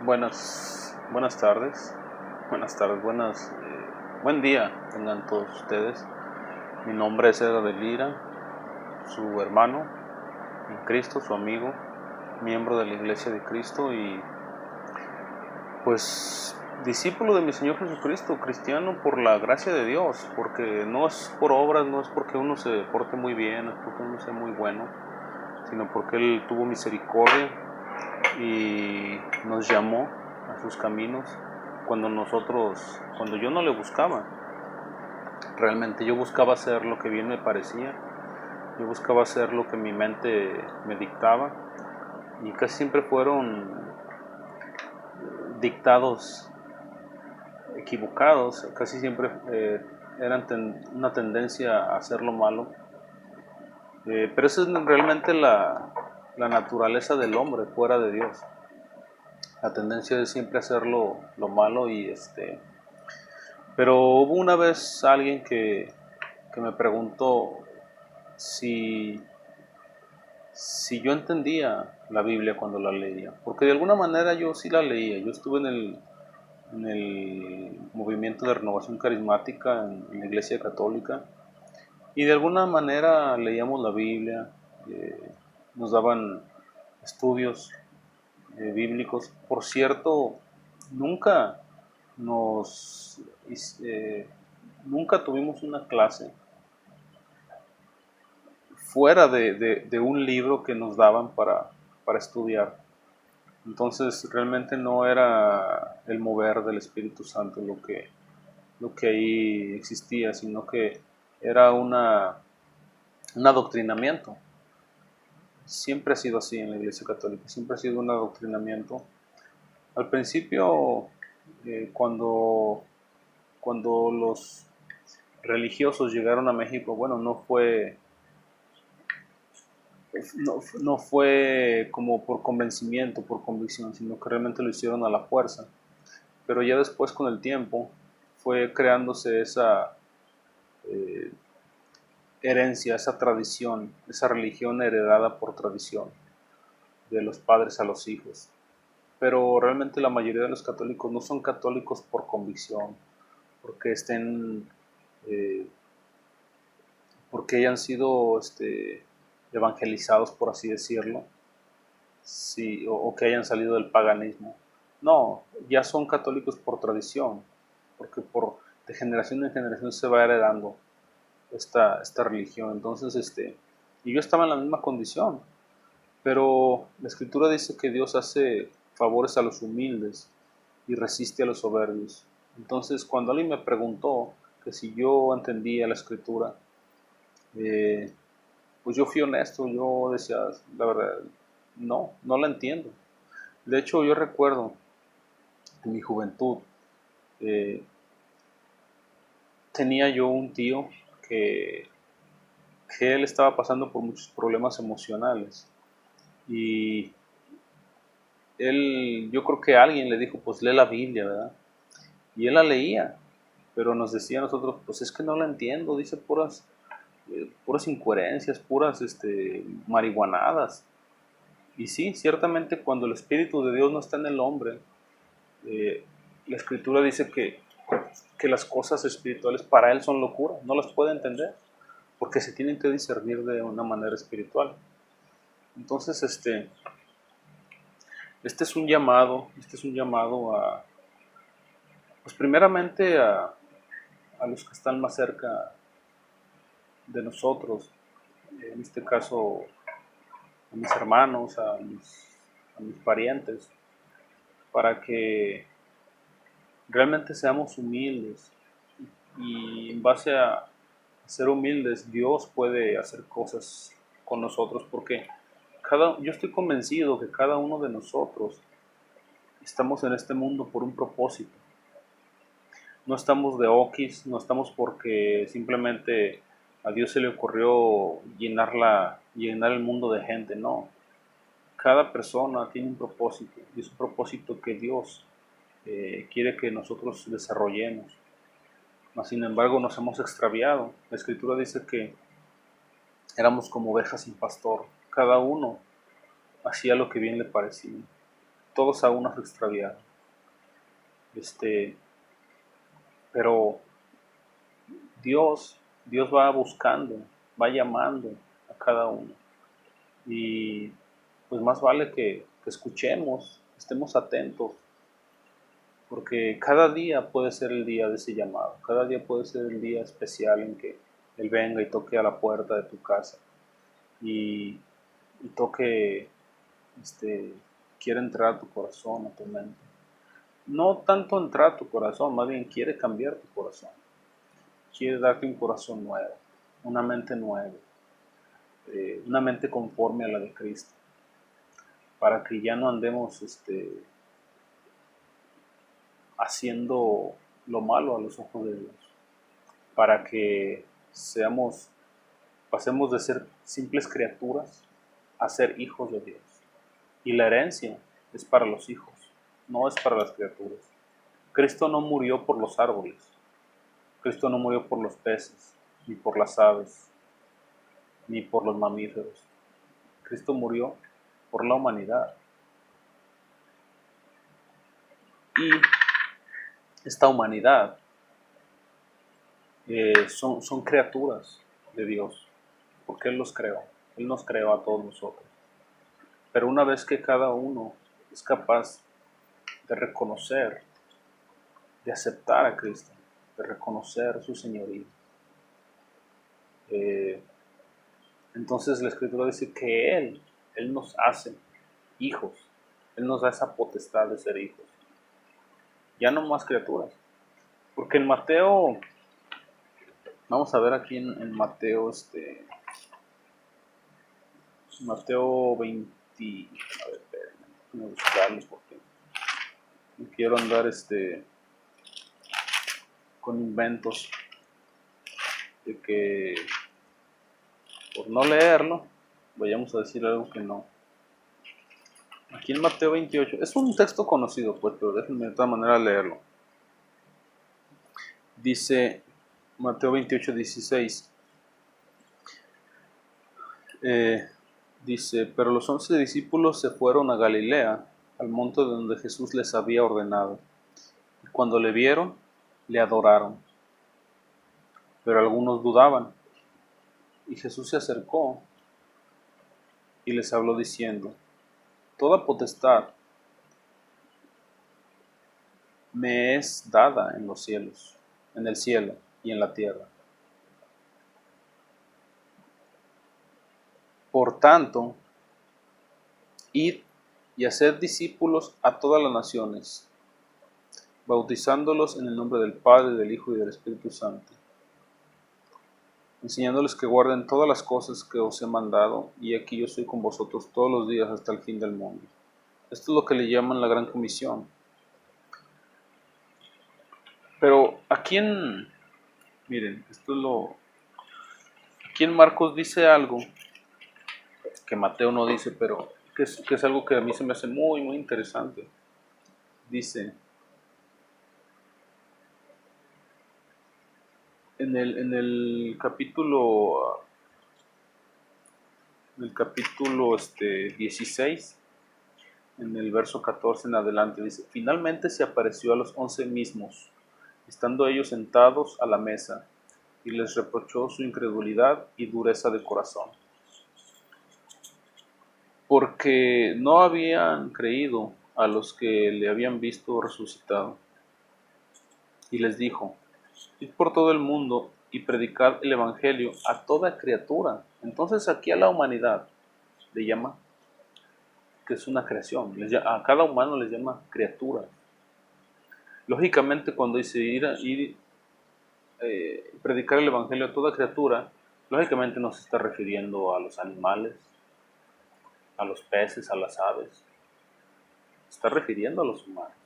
Buenas tardes, buen día tengan todos ustedes. Mi nombre es Edgar de Lira, su hermano en Cristo, su amigo, miembro de la Iglesia de Cristo y pues discípulo de mi Señor Jesucristo, cristiano por la gracia de Dios, porque no es por obras, no es porque uno se porte muy bien, no es porque uno sea muy bueno, sino porque Él tuvo misericordia y nos llamó a sus caminos cuando yo no le buscaba. Realmente yo buscaba hacer lo que bien me parecía, yo buscaba hacer lo que mi mente me dictaba y casi siempre fueron dictados equivocados, casi siempre eran una tendencia a hacer lo malo. Pero esa es realmente la naturaleza del hombre fuera de Dios. La tendencia es siempre hacer lo malo pero hubo una vez alguien que me preguntó si yo entendía la Biblia cuando la leía, porque de alguna manera yo sí la leía. Yo estuve en el movimiento de renovación carismática en la Iglesia Católica y de alguna manera leíamos la Biblia, nos daban estudios bíblicos. Por cierto, nunca nos nunca tuvimos una clase fuera de un libro que nos daban para estudiar. Entonces realmente no era el mover del Espíritu Santo lo que ahí existía, sino que era un adoctrinamiento. Siempre ha sido así en la Iglesia Católica, siempre ha sido un adoctrinamiento. Al principio, cuando los religiosos llegaron a México, bueno, no fue como por convencimiento, por convicción, sino que realmente lo hicieron a la fuerza. Pero ya después, con el tiempo, fue creándose esa herencia, esa tradición, esa religión heredada por tradición, de los padres a los hijos. Pero realmente la mayoría de los católicos no son católicos por convicción, porque eh, porque hayan sido evangelizados, por así decirlo, sí, o que hayan salido del paganismo. No, ya son católicos por tradición, porque de generación en generación se va heredando esta religión. Entonces, y yo estaba en la misma condición, pero la Escritura dice que Dios hace favores a los humildes y resiste a los soberbios. Entonces, cuando alguien me preguntó que si yo entendía la Escritura, eh, pues yo fui honesto. Yo decía, la verdad, no la entiendo. De hecho, yo recuerdo en mi juventud, eh, tenía yo un tío que, que él estaba pasando por muchos problemas emocionales y yo creo que alguien le dijo, pues lee la Biblia, ¿verdad? Y él la leía, pero nos decía a nosotros, pues es que no la entiendo, dice puras incoherencias, puras marihuanadas. Y sí, ciertamente cuando el Espíritu de Dios no está en el hombre, eh, la Escritura dice que las cosas espirituales para él son locura, no las puede entender, porque se tienen que discernir de una manera espiritual. Entonces, este es un llamado pues primeramente a los que están más cerca de nosotros, en este caso a mis hermanos, a mis parientes, para que realmente seamos humildes y en base a ser humildes Dios puede hacer cosas con nosotros, porque yo estoy convencido que cada uno de nosotros estamos en este mundo por un propósito. No estamos de okis, no estamos porque simplemente a Dios se le ocurrió llenar el mundo de gente, no. Cada persona tiene un propósito y es un propósito que Dios quiere que nosotros desarrollemos. Mas, sin embargo, nos hemos extraviado. La Escritura dice que éramos como ovejas sin pastor. Cada uno hacía lo que bien le parecía. todos a uno se extraviaron. Pero Dios va buscando, va llamando a cada uno. Y pues más vale que escuchemos, estemos atentos, porque cada día puede ser el día de ese llamado, cada día puede ser el día especial en que Él venga y toque a la puerta de tu casa y toque, quiere entrar a tu corazón, a tu mente. No tanto entrar a tu corazón, más bien quiere cambiar tu corazón, quiere darte un corazón nuevo, una mente nueva, una mente conforme a la de Cristo, para que ya no andemos haciendo lo malo a los ojos de Dios, para que pasemos de ser simples criaturas a ser hijos de Dios. Y la herencia es para los hijos, no es para las criaturas. Cristo no murió por los árboles, Cristo no murió por los peces, ni por las aves, ni por los mamíferos. Cristo murió por la humanidad. Y esta humanidad son criaturas de Dios, porque Él los creó, Él nos creó a todos nosotros. Pero una vez que cada uno es capaz de reconocer, de aceptar a Cristo, de reconocer su señorío, entonces la Escritura dice que Él nos hace hijos, Él nos da esa potestad de ser hijos, ya no más criaturas. Porque en Mateo, vamos a ver aquí en Mateo, Mateo 20, a ver, déjame buscarlo porque no quiero andar con inventos de que por no leerlo vayamos a decir algo que no. Aquí en Mateo 28, es un texto conocido pues, pero déjenme de todas maneras leerlo. Dice Mateo 28, 16. Dice, pero los 11 discípulos se fueron a Galilea, al monte donde Jesús les había ordenado. Y cuando le vieron, le adoraron. Pero algunos dudaban. Y Jesús se acercó y les habló diciendo, toda potestad me es dada en los cielos, en el cielo y en la tierra. Por tanto, id y haced discípulos a todas las naciones, bautizándolos en el nombre del Padre, del Hijo y del Espíritu Santo, enseñándoles que guarden todas las cosas que os he mandado, y aquí yo estoy con vosotros todos los días hasta el fin del mundo. Esto es lo que le llaman la Gran Comisión. Pero miren, aquí en Marcos dice algo que Mateo no dice, pero que es algo que a mí se me hace muy, muy interesante. Dice, en el capítulo 16, en el verso 14 en adelante, dice, finalmente se apareció a los 11 mismos, estando ellos sentados a la mesa, y les reprochó su incredulidad y dureza de corazón, porque no habían creído a los que le habían visto resucitado. Y les dijo, id por todo el mundo y predicad el evangelio a toda criatura. Entonces aquí a la humanidad le llama, que es una creación, a cada humano les llama criatura. Lógicamente cuando dice predicar el evangelio a toda criatura, lógicamente no se está refiriendo a los animales, a los peces, a las aves, se está refiriendo a los humanos.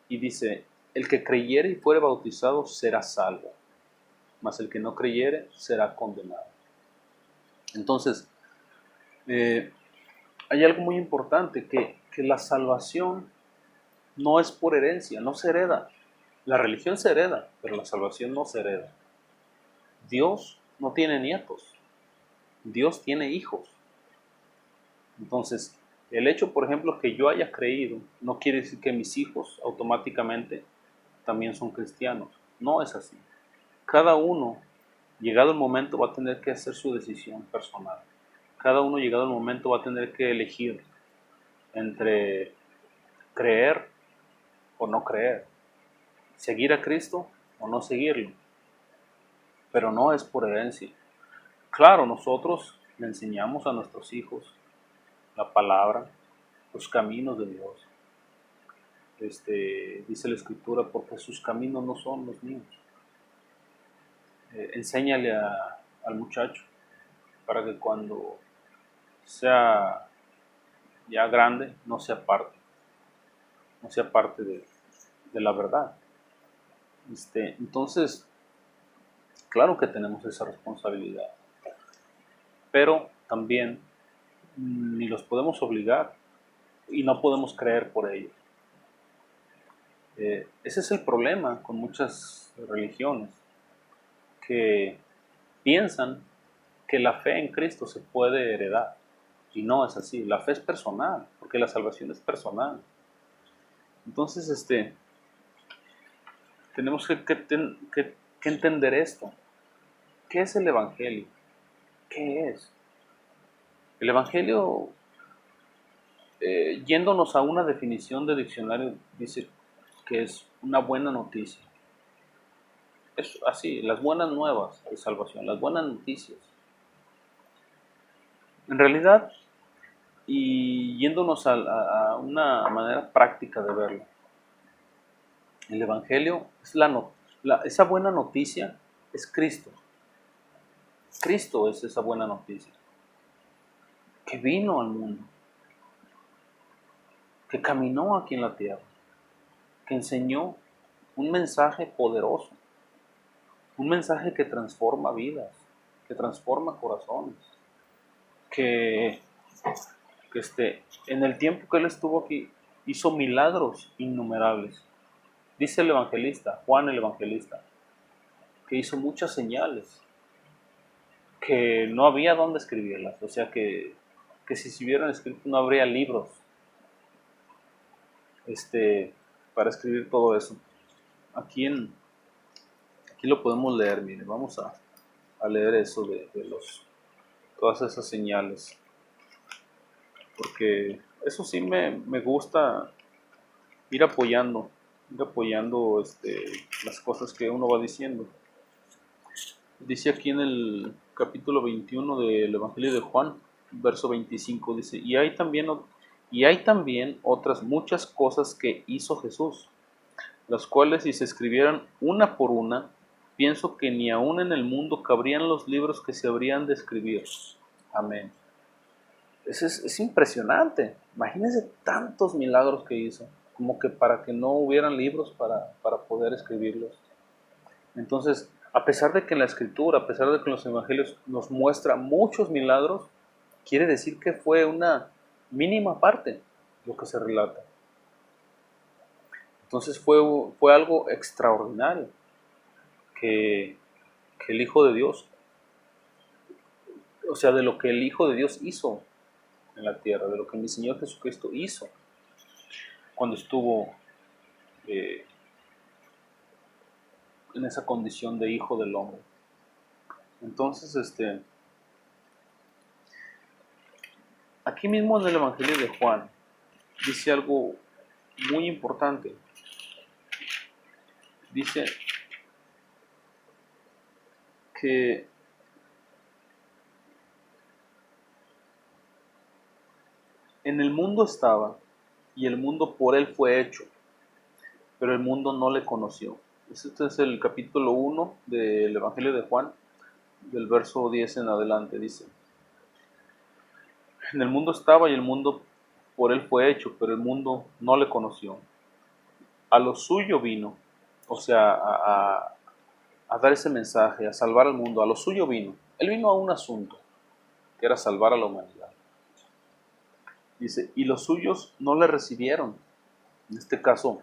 Y dice, el que creyere y fuere bautizado será salvo, mas el que no creyere será condenado. Entonces, hay algo muy importante, que la salvación no es por herencia, no se hereda. La religión se hereda, pero la salvación no se hereda. Dios no tiene nietos, Dios tiene hijos. Entonces, El hecho, por ejemplo, que yo haya creído, no quiere decir que mis hijos automáticamente también son cristianos. No es así. Cada uno, llegado el momento, va a tener que hacer su decisión personal. Cada uno, llegado el momento, va a tener que elegir entre creer o no creer, seguir a Cristo o no seguirlo, pero no es por herencia. Claro, nosotros le enseñamos a nuestros hijos la palabra, los caminos de Dios. Dice la Escritura, porque sus caminos no son los míos. Enséñale al muchacho para que cuando sea ya grande no se aparte, de la verdad. Entonces, claro que tenemos esa responsabilidad, pero también ni los podemos obligar y no podemos creer por ellos. Ese es el problema con muchas religiones, que piensan que la fe en Cristo se puede heredar. Y no es así. La fe es personal, porque la salvación es personal. Entonces, tenemos que entender esto. ¿Qué es el Evangelio? ¿Qué es? El Evangelio, yéndonos a una definición de diccionario, dice que es una buena noticia. Es así, las buenas nuevas de salvación, las buenas noticias. En realidad, y yéndonos a una manera práctica de verlo, el Evangelio es esa buena noticia es Cristo. Cristo es esa buena noticia que vino al mundo, que caminó aquí en la tierra, que enseñó un mensaje poderoso, un mensaje que transforma vidas, que transforma corazones, que en el tiempo que Él estuvo aquí hizo milagros innumerables. Dice el evangelista, Juan el evangelista, que hizo muchas señales, que no había dónde escribirlas, o sea que si se hubieran escrito no habría libros para escribir todo eso. Aquí lo podemos leer, miren, vamos a leer eso de todas esas señales, porque eso sí me gusta ir apoyando las cosas que uno va diciendo. Dice aquí en el capítulo 21 del Evangelio de Juan, verso 25, dice, y hay también otras muchas cosas que hizo Jesús, las cuales si se escribieran una por una, pienso que ni aun en el mundo cabrían los libros que se habrían de escribir. Amén. Es impresionante. Imagínense tantos milagros que hizo, como que para que no hubieran libros para poder escribirlos. Entonces, a pesar de que en la Escritura, a pesar de que en los Evangelios nos muestra muchos milagros, quiere decir que fue una mínima parte lo que se relata. Entonces fue algo extraordinario que el Hijo de Dios, o sea, de lo que el Hijo de Dios hizo en la tierra, de lo que mi Señor Jesucristo hizo cuando estuvo en esa condición de Hijo del Hombre. Entonces, aquí mismo en el Evangelio de Juan dice algo muy importante. Dice que en el mundo estaba y el mundo por él fue hecho, pero el mundo no le conoció. Este es el capítulo 1 del Evangelio de Juan, del verso 10 en adelante. Dice, en el mundo estaba y el mundo por él fue hecho, pero el mundo no le conoció. A lo suyo vino, o sea, a dar ese mensaje, a salvar al mundo. A lo suyo vino. Él vino a un asunto, que era salvar a la humanidad. Dice, y los suyos no le recibieron. En este caso,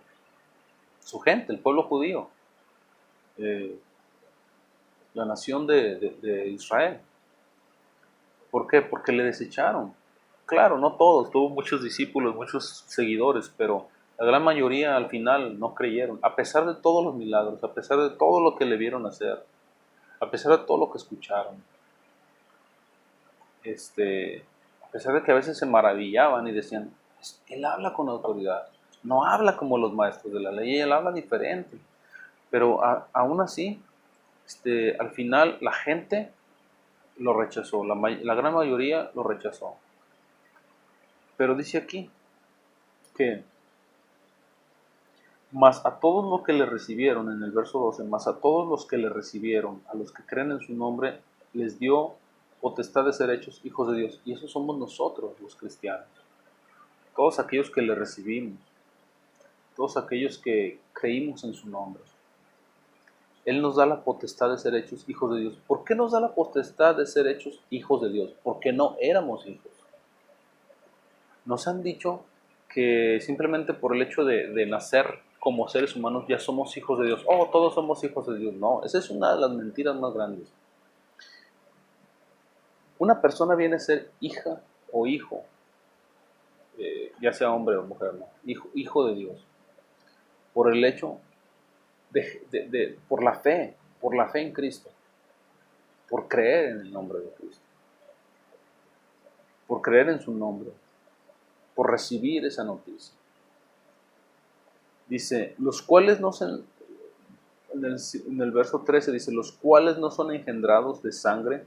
su gente, el pueblo judío, la nación de Israel. ¿Por qué? Porque le desecharon. claro, no todos, tuvo muchos discípulos, muchos seguidores, pero la gran mayoría al final no creyeron, a pesar de todos los milagros, a pesar de todo lo que le vieron hacer, a pesar de todo lo que escucharon. A pesar de que a veces se maravillaban y decían, él habla con autoridad, no habla como los maestros de la ley, él habla diferente. Pero aún así, al final la gente lo rechazó, la gran mayoría lo rechazó. Pero dice aquí que más a todos los que le recibieron, en el verso 12, más a todos los que le recibieron, a los que creen en su nombre, les dio potestad de ser hechos hijos de Dios. Y esos somos nosotros, los cristianos. Todos aquellos que le recibimos, todos aquellos que creímos en su nombre. Él nos da la potestad de ser hechos hijos de Dios. ¿Por qué nos da la potestad de ser hechos hijos de Dios? Porque no éramos hijos. Nos han dicho que simplemente por el hecho de nacer como seres humanos ya somos hijos de Dios. Oh, todos somos hijos de Dios. No, esa es una de las mentiras más grandes. Una persona viene a ser hija o hijo, ya sea hombre o mujer, ¿no? Hijo de Dios, por el hecho por la fe en Cristo, por creer en el nombre de Cristo, por creer en su nombre, por recibir esa noticia. Dice, los cuales no son, en el verso 13 dice, los cuales no son engendrados de sangre,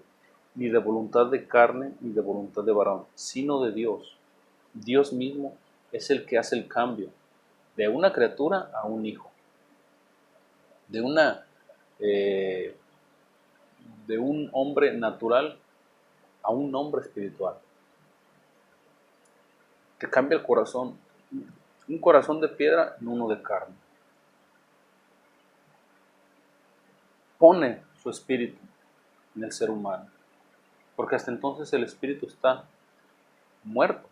ni de voluntad de carne, ni de voluntad de varón, sino de Dios. Dios mismo es el que hace el cambio de una criatura a un hijo, de de un hombre natural a un hombre espiritual. Que cambia el corazón, un corazón de piedra en uno de carne. Pone su espíritu en el ser humano, porque hasta entonces el espíritu está muerto.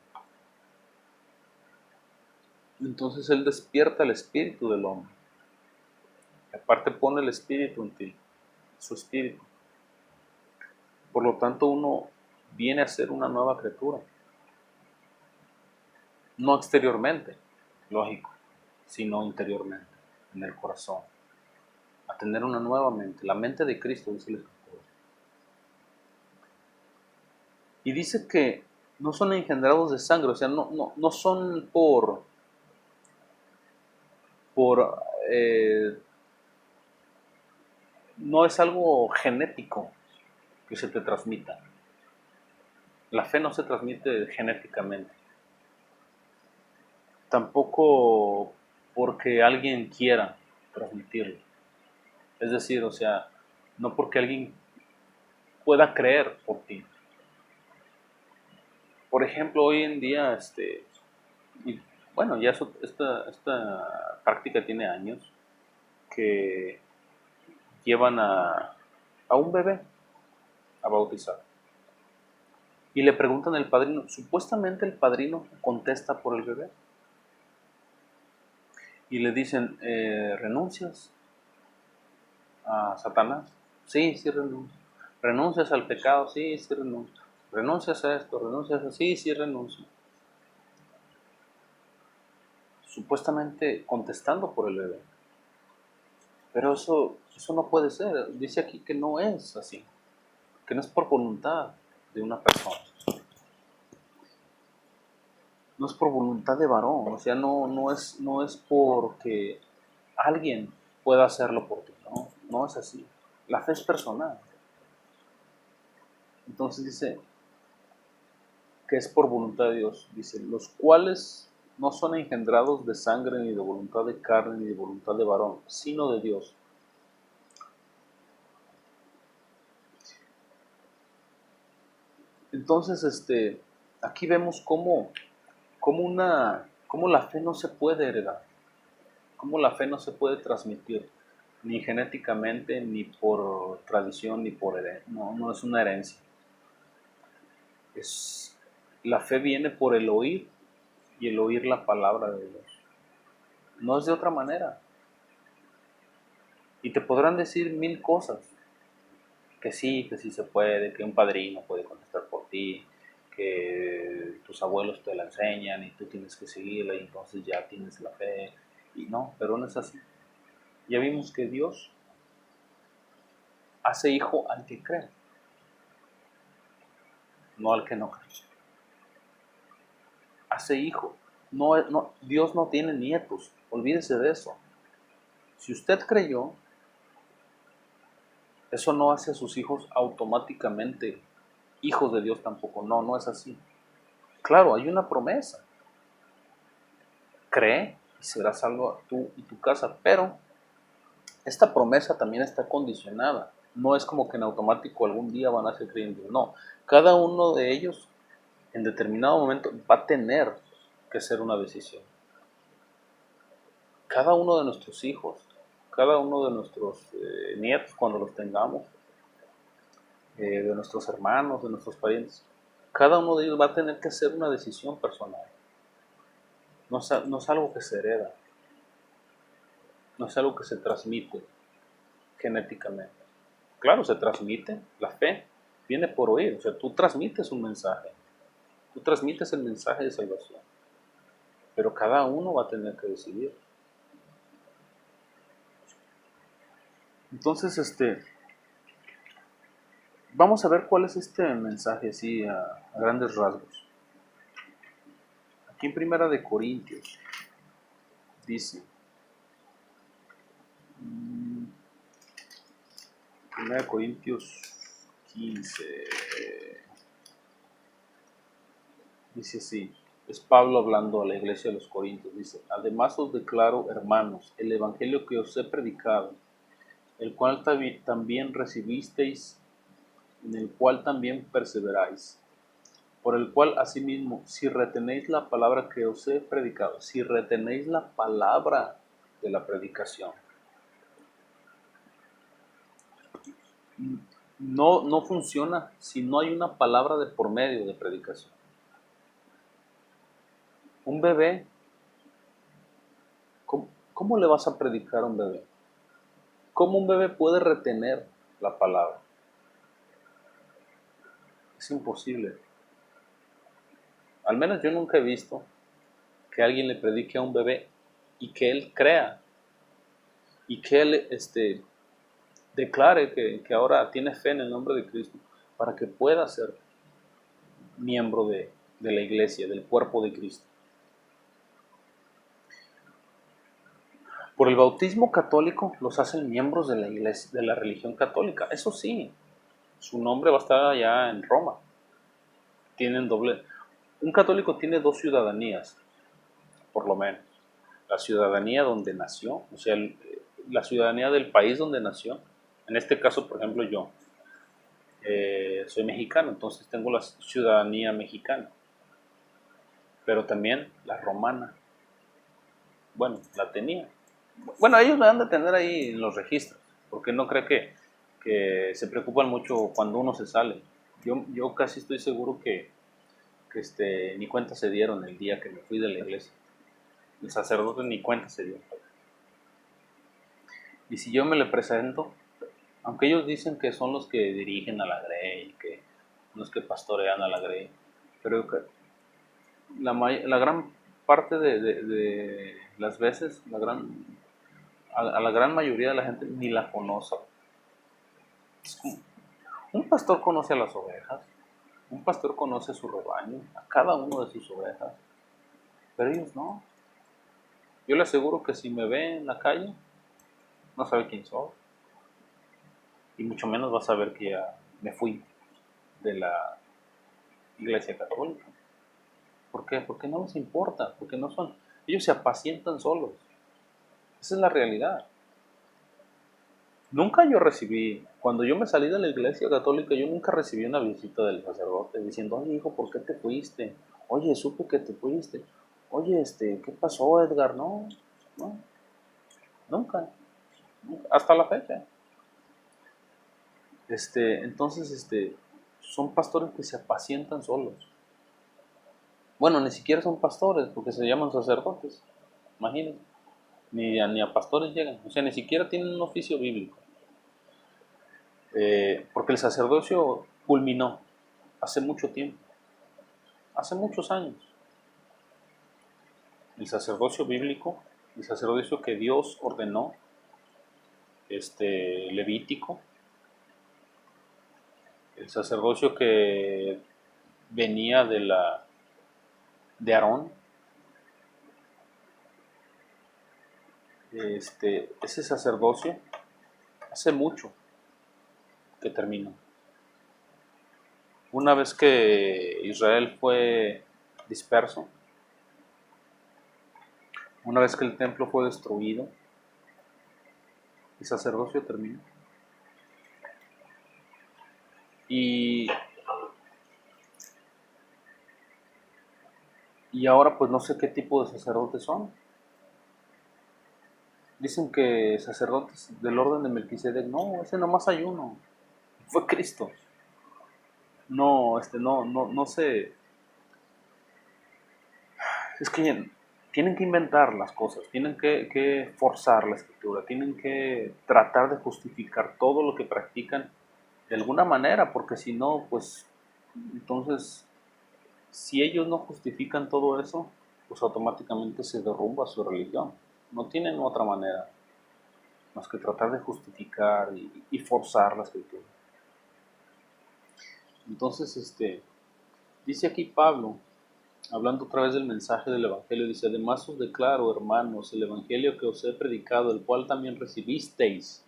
Entonces Él despierta el espíritu del hombre. Aparte pone el espíritu en ti, su espíritu. Por lo tanto uno viene a ser una nueva criatura. No exteriormente, lógico, sino interiormente, en el corazón. A tener una nueva mente, la mente de Cristo, dice el Escritor. Y dice que no son engendrados de sangre, o sea, no son por no es algo genético que se te transmita. La fe no se transmite genéticamente. Tampoco porque alguien quiera transmitirlo. Es decir, o sea, no porque alguien pueda creer por ti. Por ejemplo, hoy en día, y bueno, ya esta práctica tiene años, que llevan a un bebé a bautizar. Y le preguntan al padrino, supuestamente el padrino contesta por el bebé. Y le dicen, ¿renuncias a Satanás? Sí, sí renuncio. ¿Renuncias al pecado? Sí, sí renuncio. ¿Renuncias a esto? ¿Renuncias a...? Sí, sí renuncio. Supuestamente contestando por el bebé. Pero eso no puede ser. Dice aquí que no es así. Que no es por voluntad de una persona. No es por voluntad de varón. O sea, no es porque alguien pueda hacerlo por ti. No es así. La fe es personal. Entonces dice que es por voluntad de Dios. Dice, los cuales no son engendrados de sangre, ni de voluntad de carne, ni de voluntad de varón, sino de Dios. Entonces, aquí vemos cómo la fe no se puede heredar, cómo la fe no se puede transmitir, ni genéticamente, ni por tradición, ni por herencia. No es una herencia. La fe viene por el oír y el oír la palabra de Dios. No es de otra manera. Y te podrán decir mil cosas. Que sí se puede, que un padrino puede contestar por ti, que tus abuelos te la enseñan y tú tienes que seguirla y entonces ya tienes la fe. Y no, pero no es así. Ya vimos que Dios hace hijo al que cree, no al que no cree. Hace hijo. Dios no tiene nietos, olvídese de eso. Si usted creyó, eso no hace a sus hijos automáticamente hijos de Dios tampoco. No, no es así. Claro, hay una promesa. Cree y serás salvo tú y tu casa, pero esta promesa también está condicionada. No es como que en automático algún día van a ser creyentes. No, cada uno de ellos en determinado momento va a tener que ser una decisión. Cada uno de nuestros hijos, cada uno de nuestros nietos cuando los tengamos, de nuestros hermanos, de nuestros parientes, cada uno de ellos va a tener que hacer una decisión personal. No es algo que se hereda, no es algo que se transmite genéticamente. Claro, se transmite, la fe viene por oír, o sea, tú transmites un mensaje, tú transmites el mensaje de salvación, pero cada uno va a tener que decidir. Entonces, vamos a ver cuál es este mensaje así a grandes rasgos. Aquí en Primera de Corintios dice, Primera de Corintios 15, dice así, es Pablo hablando a la iglesia de los Corintios, dice, además os declaro, hermanos, el evangelio que os he predicado, el cual también recibisteis, en el cual también perseveráis, por el cual asimismo, si retenéis la palabra que os he predicado, si retenéis la palabra de la predicación, no funciona si no hay una palabra de por medio de predicación. Un bebé, ¿cómo le vas a predicar a un bebé? ¿Cómo un bebé puede retener la palabra? Es imposible. Al menos yo nunca he visto que alguien le predique a un bebé y que él crea y que él declare que ahora tiene fe en el nombre de Cristo para que pueda ser miembro de la iglesia, del cuerpo de Cristo. Por el bautismo católico los hacen miembros de la iglesia, de la religión católica. Eso sí, su nombre va a estar allá en Roma. Tienen doble. Un católico tiene dos ciudadanías, por lo menos. La ciudadanía donde nació, o sea, la ciudadanía del país donde nació. En este caso, por ejemplo, yo soy mexicano, entonces tengo la ciudadanía mexicana, pero también la romana. Bueno, la tenía. Bueno, ellos la han de tener ahí en los registros, porque no creo que se preocupan mucho cuando uno se sale. Yo casi estoy seguro que ni cuenta se dieron el día que me fui de la iglesia. El sacerdote ni cuenta se dio. Y si yo me le presento, aunque ellos dicen que son los que dirigen a la grey, que son los que pastorean a la grey, pero la gran parte de las veces, a la gran mayoría de la gente ni la conoce. Un pastor conoce a las ovejas, un pastor conoce su rebaño, a cada uno de sus ovejas, pero ellos no. Yo le aseguro que si me ve en la calle, no sabe quién soy, y mucho menos va a saber que ya me fui de la iglesia católica. ¿Por qué? Porque no les importa, porque no son, ellos se apacientan solos. Esa es la realidad. Nunca yo recibí, cuando yo me salí de la iglesia católica, yo nunca recibí una visita del sacerdote diciendo, oye hijo, ¿por qué te fuiste? Oye, supe que te fuiste. Oye, ¿qué pasó, Edgar? No, no, nunca, nunca, hasta la fecha. Entonces, son pastores que se apacientan solos. Bueno, ni siquiera son pastores, porque se llaman sacerdotes, imagínense. Ni a pastores llegan, o sea, ni siquiera tienen un oficio bíblico. Porque el sacerdocio culminó hace mucho tiempo. hace muchos años. El sacerdocio bíblico, el sacerdocio que Dios ordenó, levítico, el sacerdocio que venía de Aarón, ese sacerdocio hace mucho que terminó. Una vez que Israel fue disperso, una vez que el templo fue destruido, el sacerdocio terminó. Y ahora pues no sé qué tipo de sacerdotes son. Dicen que sacerdotes del orden de Melquisedec, no, ese nomás hay uno, fue Cristo. No, no sé. Es que tienen que inventar las cosas, tienen que forzar la escritura, tienen que tratar de justificar todo lo que practican de alguna manera, porque si no, pues entonces, si ellos no justifican todo eso, pues automáticamente se derrumba su religión. No tienen otra manera más que tratar de justificar y forzar la escritura. Entonces, dice aquí Pablo, hablando otra vez del mensaje del Evangelio, dice: además os declaro, hermanos, el Evangelio que os he predicado, el cual también recibisteis.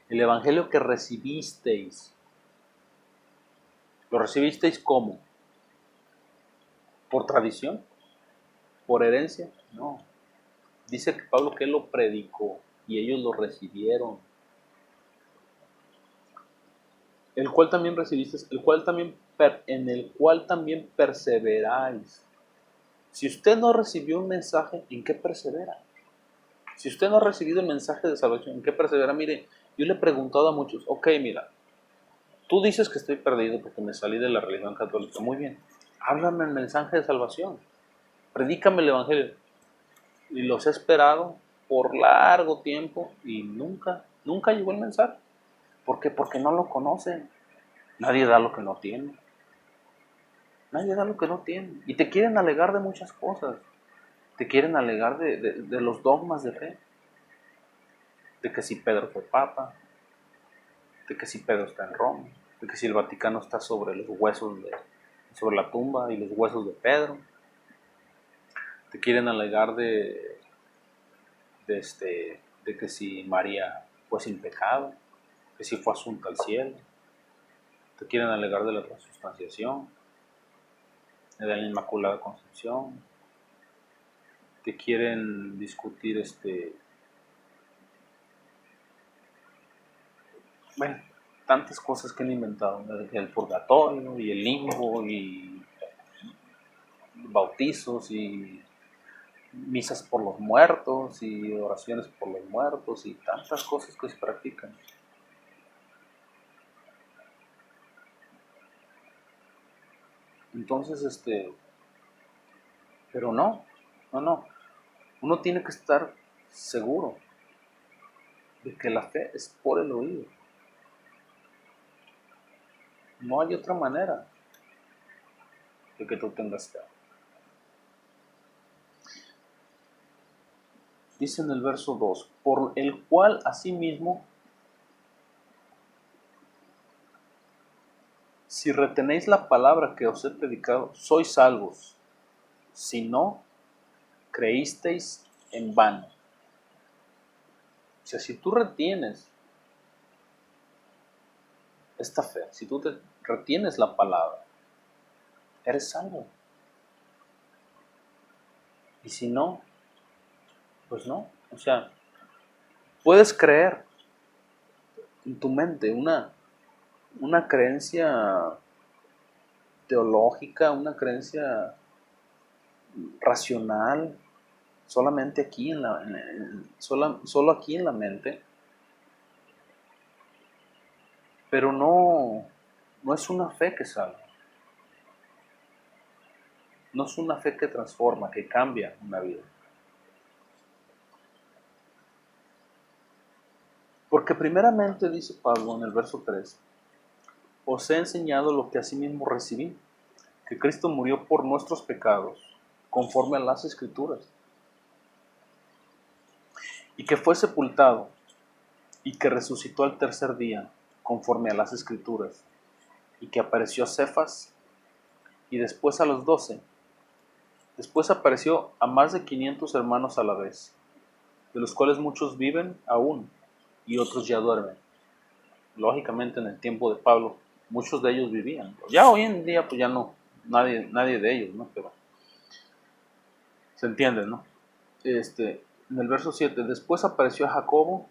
El Evangelio que recibisteis. ¿Lo recibisteis cómo? ¿Por tradición? ¿Por herencia? No. Dice que Pablo que él lo predicó y ellos lo recibieron. El cual también recibisteis, en el cual también perseveráis. Si usted no recibió un mensaje, ¿en qué persevera? Si usted no ha recibido el mensaje de salvación, ¿en qué persevera? Mire, yo le he preguntado a muchos, ok, mira, tú dices que estoy perdido porque me salí de la religión católica. Muy bien, háblame el mensaje de salvación, predícame el evangelio. Y los he esperado por largo tiempo y nunca llegó el mensaje. ¿Por qué? Porque no lo conocen. Nadie da lo que no tiene. Nadie da lo que no tiene. Y te quieren alegar de muchas cosas. Te quieren alegar de los dogmas de fe. De que si Pedro fue papa, de que si Pedro está en Roma, de que si el Vaticano está sobre los huesos sobre la tumba y los huesos de Pedro. Te quieren alegar de que si María fue sin pecado, que si fue asunta al cielo. Te quieren alegar de la transustanciación, de la Inmaculada Concepción. Te quieren discutir bueno, tantas cosas que han inventado, el purgatorio y el limbo y bautizos y misas por los muertos y oraciones por los muertos y tantas cosas que se practican. Entonces, pero no. Uno tiene que estar seguro de que la fe es por el oído. No hay otra manera de que tú tengas fe. Dice en el verso 2, por el cual asimismo, si retenéis la palabra que os he predicado, sois salvos. Si no, creísteis en vano. O sea, si tú retienes esta fe, si tú te retienes la palabra, eres salvo. Y si no, pues no. O sea, puedes creer en tu mente una creencia teológica, una creencia racional, solamente aquí solo aquí en la mente, pero no es una fe que salva, no es una fe que transforma, que cambia una vida. Porque primeramente dice Pablo en el verso 3, os he enseñado lo que asimismo recibí, que Cristo murió por nuestros pecados, conforme a las Escrituras, y que fue sepultado, y que resucitó al tercer día, conforme a las Escrituras, y que apareció a Cefas, y después a los 12. Después apareció a más de 500 hermanos a la vez, de los cuales muchos viven aún, y otros ya duermen. Lógicamente, en el tiempo de Pablo, muchos de ellos vivían. Ya hoy en día, pues ya no, nadie de ellos, ¿no? Pero se entiende, ¿no? En el verso 7, después apareció a Jacobo,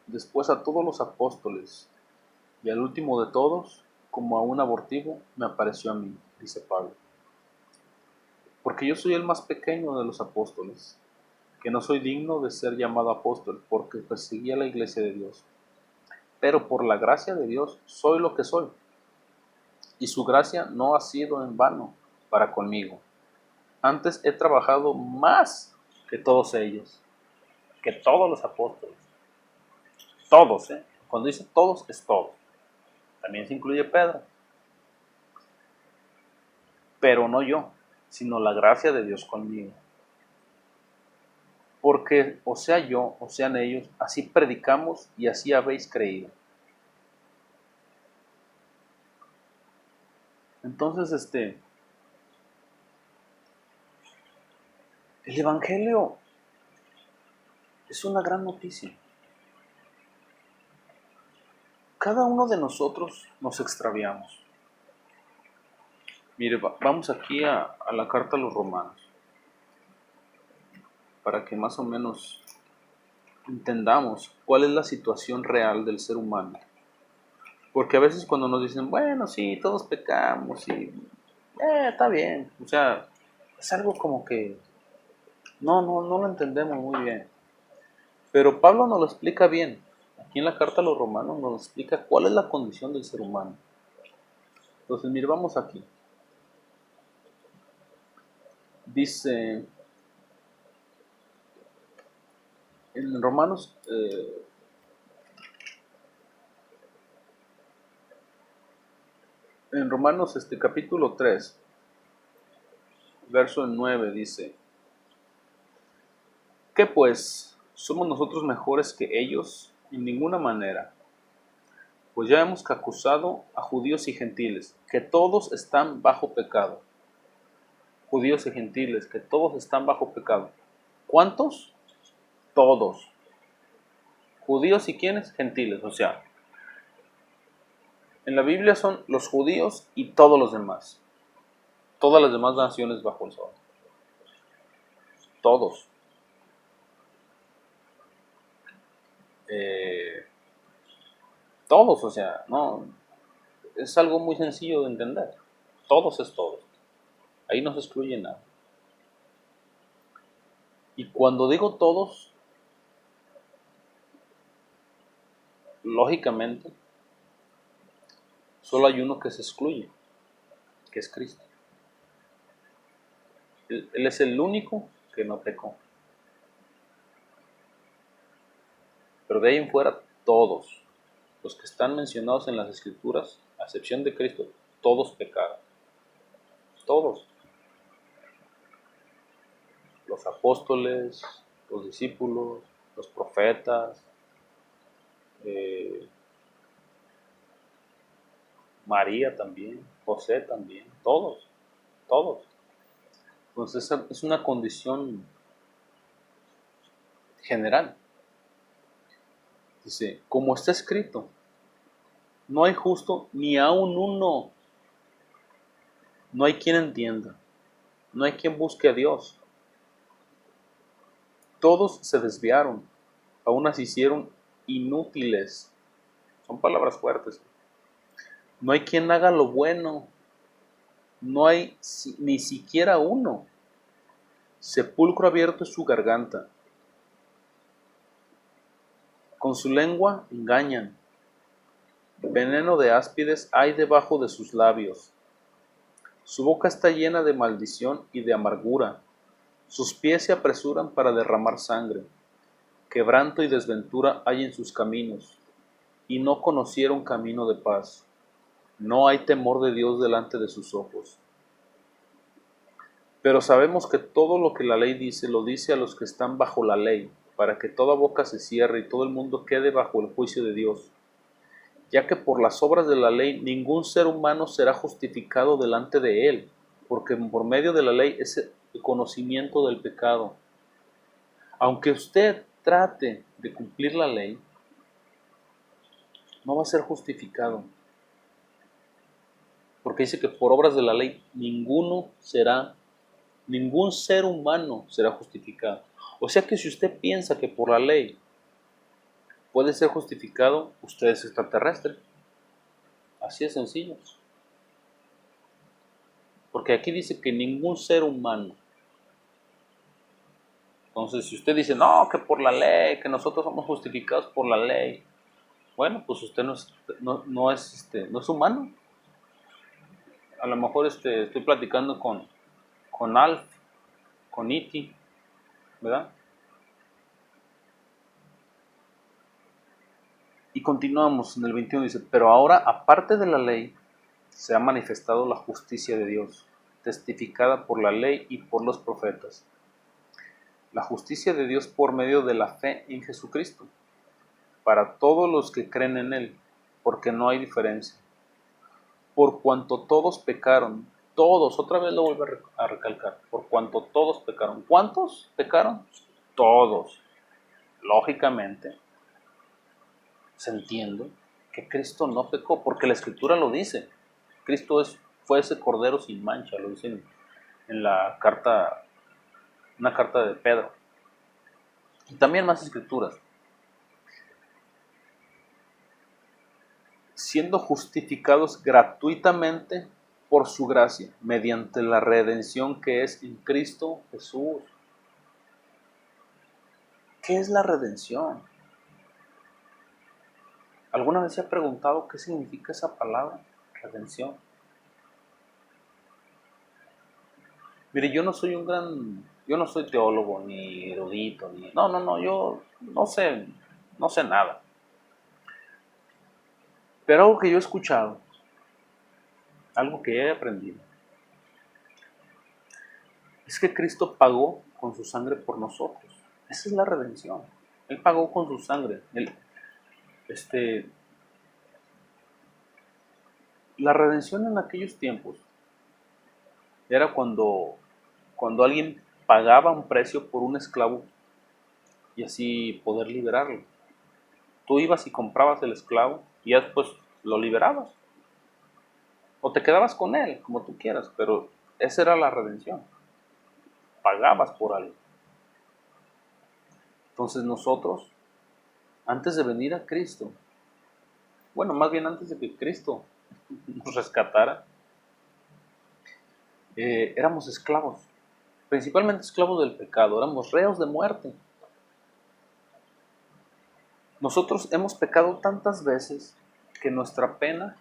después a todos los apóstoles, y al último de todos, como a un abortivo, me apareció a mí, dice Pablo. Porque yo soy el más pequeño de los apóstoles, que no soy digno de ser llamado apóstol, porque perseguía la iglesia de Dios. Pero por la gracia de Dios soy lo que soy, y su gracia no ha sido en vano para conmigo. Antes he trabajado más que todos ellos, que todos los apóstoles. Todos, ¿eh? Cuando dice todos, es todos. También se incluye Pedro. Pero no yo, sino la gracia de Dios conmigo. Porque o sea yo, o sean ellos, así predicamos y así habéis creído. Entonces, el Evangelio es una gran noticia. Cada uno de nosotros nos extraviamos. Mire, vamos aquí a la carta a los Romanos, para que más o menos entendamos cuál es la situación real del ser humano. Porque a veces cuando nos dicen, bueno, sí, todos pecamos, y está bien, o sea, es algo como que no lo entendemos muy bien. Pero Pablo nos lo explica bien. Aquí en la carta a los Romanos nos explica cuál es la condición del ser humano. Entonces, mire, vamos aquí. Dice en Romanos, capítulo 3, verso 9, dice: ¿qué pues? ¿Somos nosotros mejores que ellos? En ninguna manera. Pues ya hemos acusado a judíos y gentiles, que todos están bajo pecado. Judíos y gentiles, que todos están bajo pecado. ¿Cuántos? Todos. Judíos y quiénes? Gentiles. O sea, en la Biblia son los judíos y todos los demás. Todas las demás naciones bajo el sol. Todos. Todos, o sea, no. Es algo muy sencillo de entender. Todos es todos. Ahí no se excluye nada. Y cuando digo todos, lógicamente, solo hay uno que se excluye, que es Cristo. Él es el único que no pecó. Pero de ahí en fuera, todos los que están mencionados en las Escrituras, a excepción de Cristo, todos pecaron. Todos. Los apóstoles, los discípulos, los profetas, María también, José también, todos. Entonces es una condición general. Dice, como está escrito, no hay justo ni aun uno, no hay quien entienda, no hay quien busque a Dios. Todos se desviaron, a unas se hicieron inútiles. Son palabras fuertes. No hay quien haga lo bueno, no hay ni siquiera uno. Sepulcro abierto es su garganta. Con su lengua engañan. Veneno de áspides hay debajo de sus labios. Su boca está llena de maldición y de amargura. Sus pies se apresuran para derramar sangre. Quebranto y desventura hay en sus caminos, y no conocieron camino de paz. No hay temor de Dios delante de sus ojos. Pero sabemos que todo lo que la ley dice, lo dice a los que están bajo la ley, para que toda boca se cierre y todo el mundo quede bajo el juicio de Dios. Ya que por las obras de la ley ningún ser humano será justificado delante de él, porque por medio de la ley es el conocimiento del pecado. Aunque usted trate de cumplir la ley, no va a ser justificado. Porque dice que por obras de la ley ningún ser humano será justificado. O sea que si usted piensa que por la ley puede ser justificado, usted es extraterrestre. Así es sencillo. Porque aquí dice que ningún ser humano. Entonces, si usted dice, no, que por la ley, que nosotros somos justificados por la ley, bueno, pues usted no es humano. A lo mejor estoy platicando con Alf, con Iti, ¿verdad? Y continuamos en el 21, dice, pero ahora, aparte de la ley, se ha manifestado la justicia de Dios, testificada por la ley y por los profetas. La justicia de Dios por medio de la fe en Jesucristo, para todos los que creen en Él, porque no hay diferencia. Por cuanto todos pecaron, todos, otra vez lo vuelvo a recalcar, por cuanto todos pecaron. ¿Cuántos pecaron? Todos. Lógicamente, se entiende que Cristo no pecó, porque la Escritura lo dice. Cristo fue ese cordero sin mancha, lo dice en la carta, una carta de Pedro. Y también más escrituras. Siendo justificados gratuitamente por su gracia, mediante la redención que es en Cristo Jesús. ¿Qué es la redención? ¿Alguna vez se ha preguntado qué significa esa palabra, redención? Mire, yo no soy teólogo, ni erudito, yo no sé nada. Pero algo que yo he escuchado, algo que he aprendido, es que Cristo pagó con su sangre por nosotros. Esa es la redención. Él pagó con su sangre. La redención en aquellos tiempos era cuando alguien pagaba un precio por un esclavo y así poder liberarlo. Tú ibas y comprabas el esclavo y ya después lo liberabas. O te quedabas con él, como tú quieras, pero esa era la redención. Pagabas por algo. Entonces nosotros, antes de venir a Cristo, bueno, más bien antes de que Cristo nos rescatara, éramos esclavos, principalmente esclavos del pecado, éramos reos de muerte. Nosotros hemos pecado tantas veces que nuestra pena,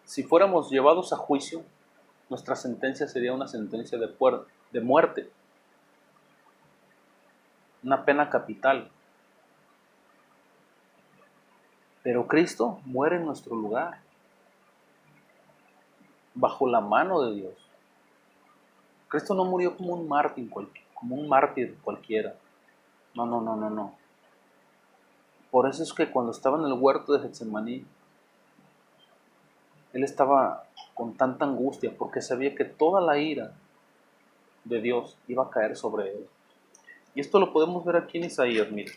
si fuéramos llevados a juicio, nuestra sentencia sería una sentencia de muerte, una pena capital. Pero Cristo muere en nuestro lugar, bajo la mano de Dios. Cristo no murió como un mártir cualquiera. No. Por eso es que cuando estaba en el huerto de Getsemaní, Él estaba con tanta angustia porque sabía que toda la ira de Dios iba a caer sobre Él. Y esto lo podemos ver aquí en Isaías, mire.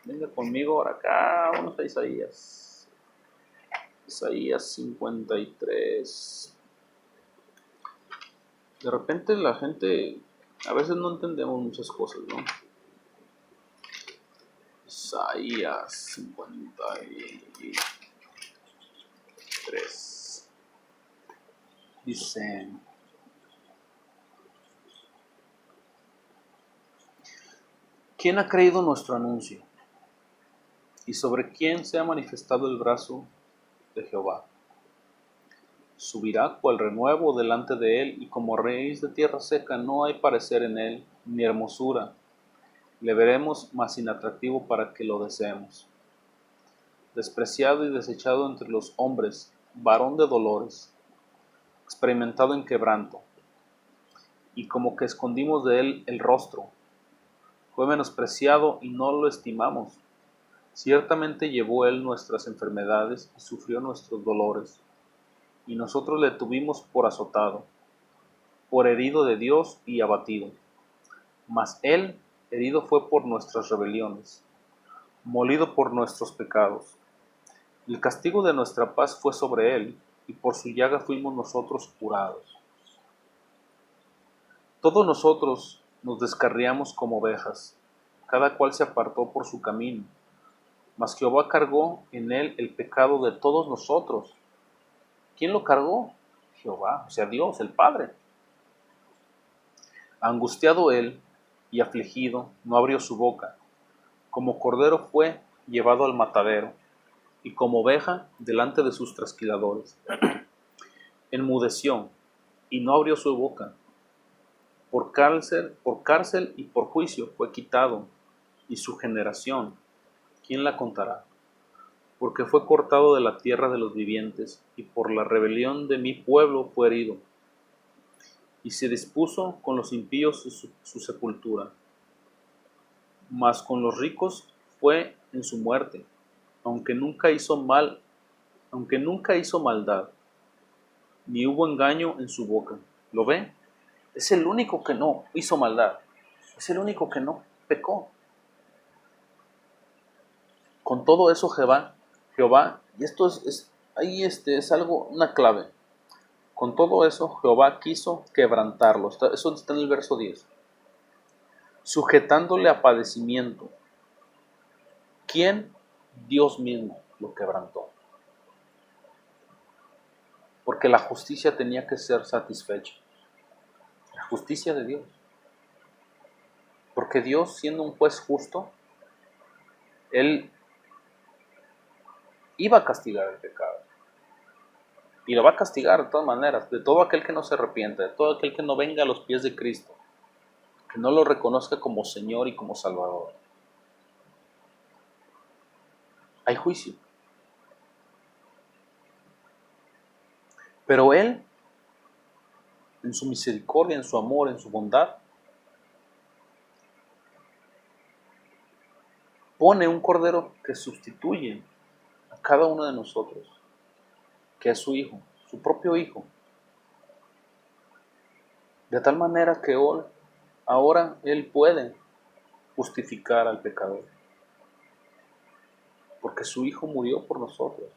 Venga conmigo ahora acá, vamos a Isaías. Isaías 53. De repente la gente, a veces no entendemos muchas cosas, ¿no? Isaías 53. Dice: ¿quién ha creído nuestro anuncio? ¿Y sobre quién se ha manifestado el brazo de Jehová? Subirá cual renuevo delante de él, y como raíz de tierra seca no hay parecer en él, ni hermosura. Le veremos más inatractivo para que lo deseemos. Despreciado y desechado entre los hombres, varón de dolores, experimentado en quebranto, y como que escondimos de él el rostro. Fue menospreciado y no lo estimamos. Ciertamente llevó él nuestras enfermedades y sufrió nuestros dolores, y nosotros le tuvimos por azotado, por herido de Dios y abatido. Mas él herido fue por nuestras rebeliones, molido por nuestros pecados. El castigo de nuestra paz fue sobre él, y por su llaga fuimos nosotros curados. Todos nosotros nos descarriamos como ovejas, cada cual se apartó por su camino, mas Jehová cargó en él el pecado de todos nosotros. ¿Quién lo cargó? Jehová, o sea, Dios, el Padre. Angustiado él y afligido, no abrió su boca. Como cordero fue llevado al matadero, y como oveja delante de sus trasquiladores. Enmudeció y no abrió su boca. Por cárcel y por juicio fue quitado, y su generación, ¿quién la contará? Porque fue cortado de la tierra de los vivientes, y por la rebelión de mi pueblo fue herido. Y se dispuso con los impíos su sepultura, mas con los ricos fue en su muerte, aunque nunca hizo maldad, ni hubo engaño en su boca. ¿Lo ve? Es el único que no hizo maldad, es el único que no pecó. Con todo eso Jehová, y esto es algo, una clave. Con todo eso Jehová quiso quebrantarlo. Eso está en el verso 10. Sujetándole a padecimiento. ¿Quién? Dios mismo lo quebrantó. Porque la justicia tenía que ser satisfecha. La justicia de Dios. Porque Dios, siendo un juez justo, Él iba a castigar el pecado. Y lo va a castigar de todas maneras, de todo aquel que no se arrepienta, de todo aquel que no venga a los pies de Cristo, que no lo reconozca como Señor y como Salvador. Hay juicio. Pero Él, en su misericordia, en su amor, en su bondad, pone un cordero que sustituye a cada uno de nosotros, que es su Hijo, su propio Hijo. De tal manera que ahora Él puede justificar al pecador, porque su Hijo murió por nosotros.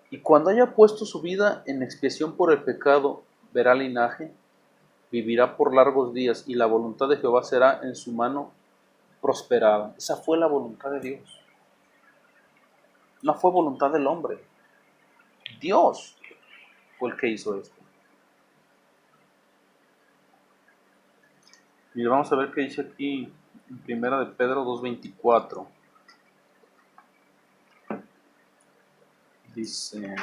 Y cuando haya puesto su vida en expiación por el pecado, verá linaje, vivirá por largos días, y la voluntad de Jehová será en su mano prosperada. Esa fue la voluntad de Dios. No fue voluntad del hombre. Dios fue el que hizo esto. Y vamos a ver qué dice aquí en Primera de Pedro 2:24. Dice: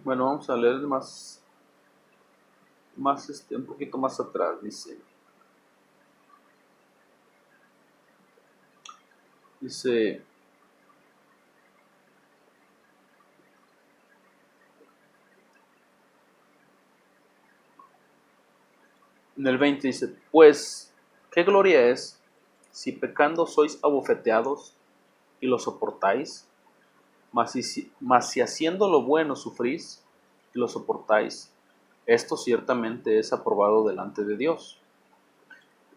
bueno, vamos a leer un poquito más atrás. Dice en el 20, dice: pues, ¿qué gloria es si pecando sois abofeteados y lo soportáis? Mas si haciendo lo bueno sufrís y lo soportáis, esto ciertamente es aprobado delante de Dios.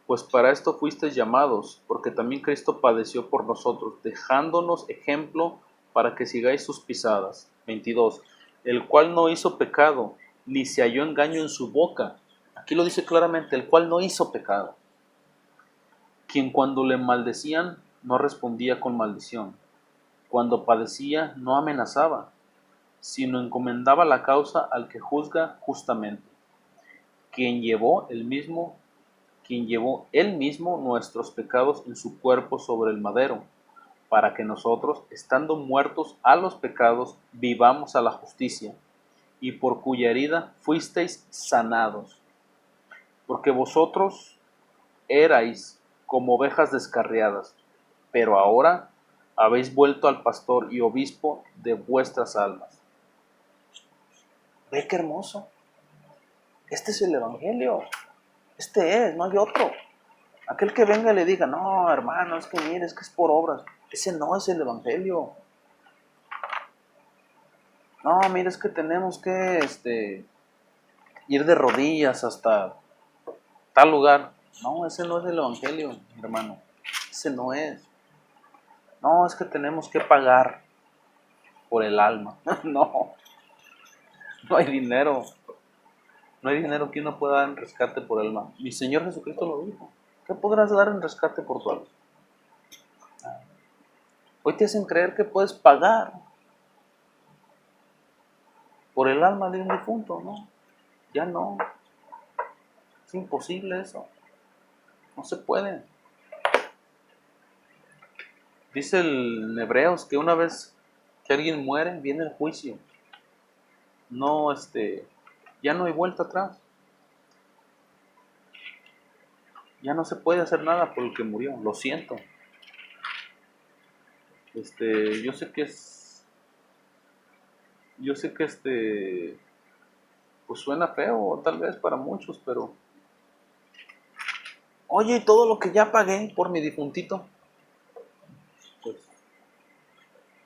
Pues para esto fuisteis llamados, porque también Cristo padeció por nosotros, dejándonos ejemplo para que sigáis sus pisadas. 22. El cual no hizo pecado, ni se halló engaño en su boca. Aquí lo dice claramente: el cual no hizo pecado. Quien cuando le maldecían, no respondía con maldición. Cuando padecía, no amenazaba, sino encomendaba la causa al que juzga justamente, quien llevó él mismo nuestros pecados en su cuerpo sobre el madero, para que nosotros, estando muertos a los pecados, vivamos a la justicia, y por cuya herida fuisteis sanados. Porque vosotros erais como ovejas descarriadas, pero ahora habéis vuelto al pastor y obispo de vuestras almas. Ve qué hermoso. Este es el Evangelio. Este es, no hay otro. Aquel que venga y le diga, no, hermano, es que mire, es que es por obras. Ese no es el Evangelio. No, mire, es que tenemos que ir de rodillas hasta tal lugar. No, ese no es el Evangelio, hermano. Ese no es. No, es que tenemos que pagar por el alma. No, no hay dinero. No hay dinero que uno pueda dar en rescate por el alma. Mi Señor Jesucristo lo dijo. ¿Qué podrás dar en rescate por tu alma? Hoy te hacen creer que puedes pagar por el alma de un difunto, ¿no? Ya no. Es imposible eso. No se puede. Dice el Hebreos que una vez que alguien muere, viene el juicio. No, ya no hay vuelta atrás. Ya no se puede hacer nada por el que murió. Lo siento. Yo sé que pues suena feo tal vez para muchos, pero oye, todo lo que ya pagué por mi difuntito, pues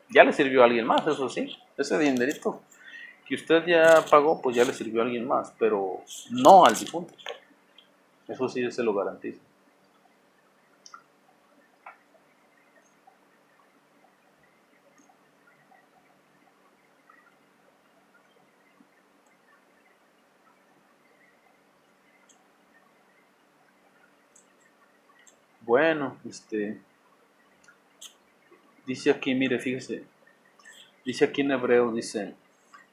ya le sirvió a alguien más, eso sí. Ese dinerito que usted ya pagó, pues ya le sirvió a alguien más, pero no al difunto. Eso sí se lo garantizo. Bueno, dice aquí, mire, fíjese, dice aquí en Hebreo, dice,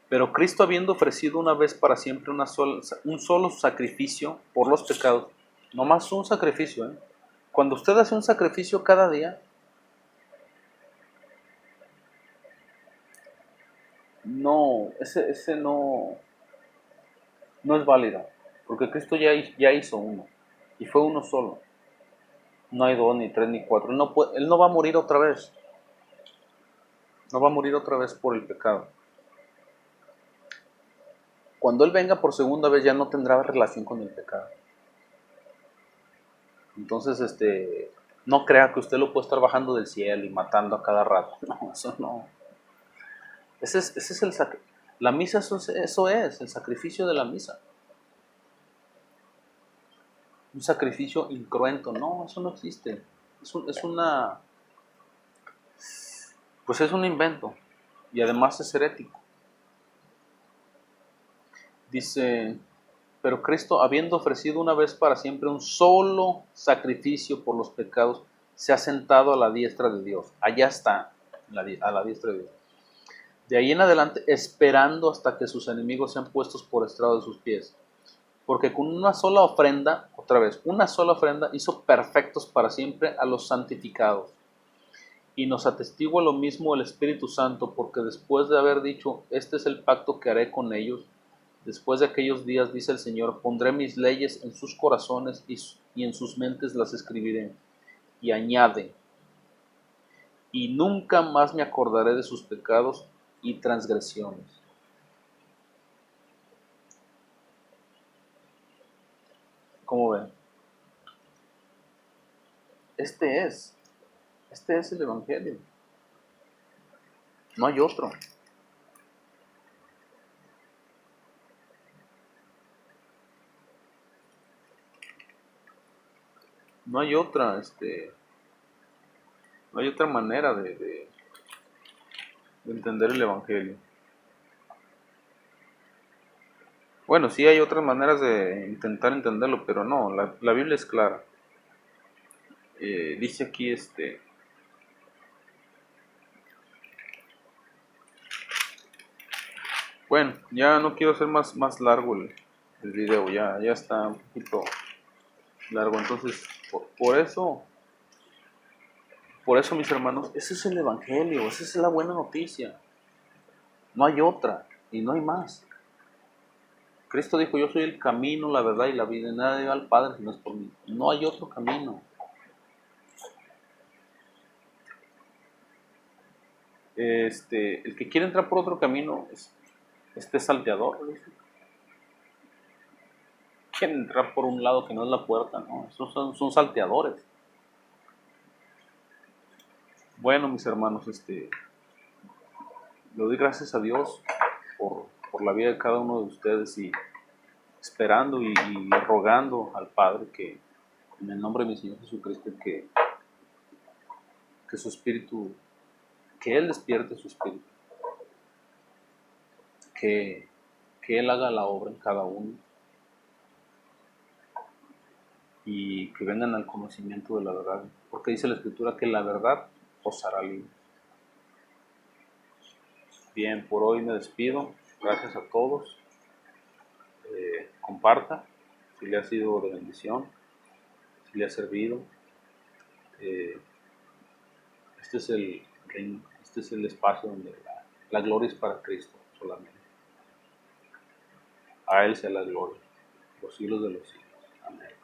pero Cristo habiendo ofrecido una vez para siempre un solo sacrificio por los pecados, no más un sacrificio, ¿eh? Cuando usted hace un sacrificio cada día, no, ese no es válido, porque Cristo ya hizo uno, y fue uno solo. No hay dos, ni tres, ni cuatro. Él no va a morir otra vez. No va a morir otra vez por el pecado. Cuando Él venga por segunda vez ya no tendrá relación con el pecado. Entonces, no crea que usted lo puede estar bajando del cielo y matando a cada rato. No, eso no. Ese es la misa, eso es, el sacrificio de la misa. Un sacrificio incruento. No, eso no existe. Pues es un invento. Y además es herético. Dice, pero Cristo, habiendo ofrecido una vez para siempre un solo sacrificio por los pecados, se ha sentado a la diestra de Dios. Allá está, a la diestra de Dios. De ahí en adelante, esperando hasta que sus enemigos sean puestos por estrado de sus pies. Porque con una sola ofrenda, otra vez, una sola ofrenda hizo perfectos para siempre a los santificados. Y nos atestigua lo mismo el Espíritu Santo, porque después de haber dicho, este es el pacto que haré con ellos, después de aquellos días, dice el Señor, pondré mis leyes en sus corazones y en sus mentes las escribiré. Y añade, y nunca más me acordaré de sus pecados y transgresiones. ¿Cómo ven? Este es el Evangelio. No hay otro. No hay otra, no hay otra manera de entender el Evangelio. Bueno, sí hay otras maneras de intentar entenderlo, pero no, la Biblia es clara. Dice aquí bueno, ya no quiero hacer más largo el video, ya está un poquito largo, entonces por eso Por eso, mis hermanos, ese es el Evangelio, esa es la buena noticia. No hay otra y no hay más. Cristo dijo, yo soy el camino, la verdad y la vida, y nadie va al Padre si no es por mí. No hay otro camino. El que quiere entrar por otro camino es salteador. Quieren entrar por un lado que no es la puerta, ¿no? Esos son salteadores. Bueno, mis hermanos, le doy gracias a Dios por la vida de cada uno de ustedes y esperando y rogando al Padre que en el nombre de mi Señor Jesucristo que su espíritu, que Él despierte su espíritu, que Él haga la obra en cada uno y que vengan al conocimiento de la verdad, porque dice la Escritura que la verdad os hará libre. Bien, por hoy me despido, gracias a todos, comparta si le ha sido de bendición, si le ha servido. Este es el reino, este es el espacio donde la gloria es para Cristo solamente. A Él sea la gloria, los siglos de los siglos. Amén.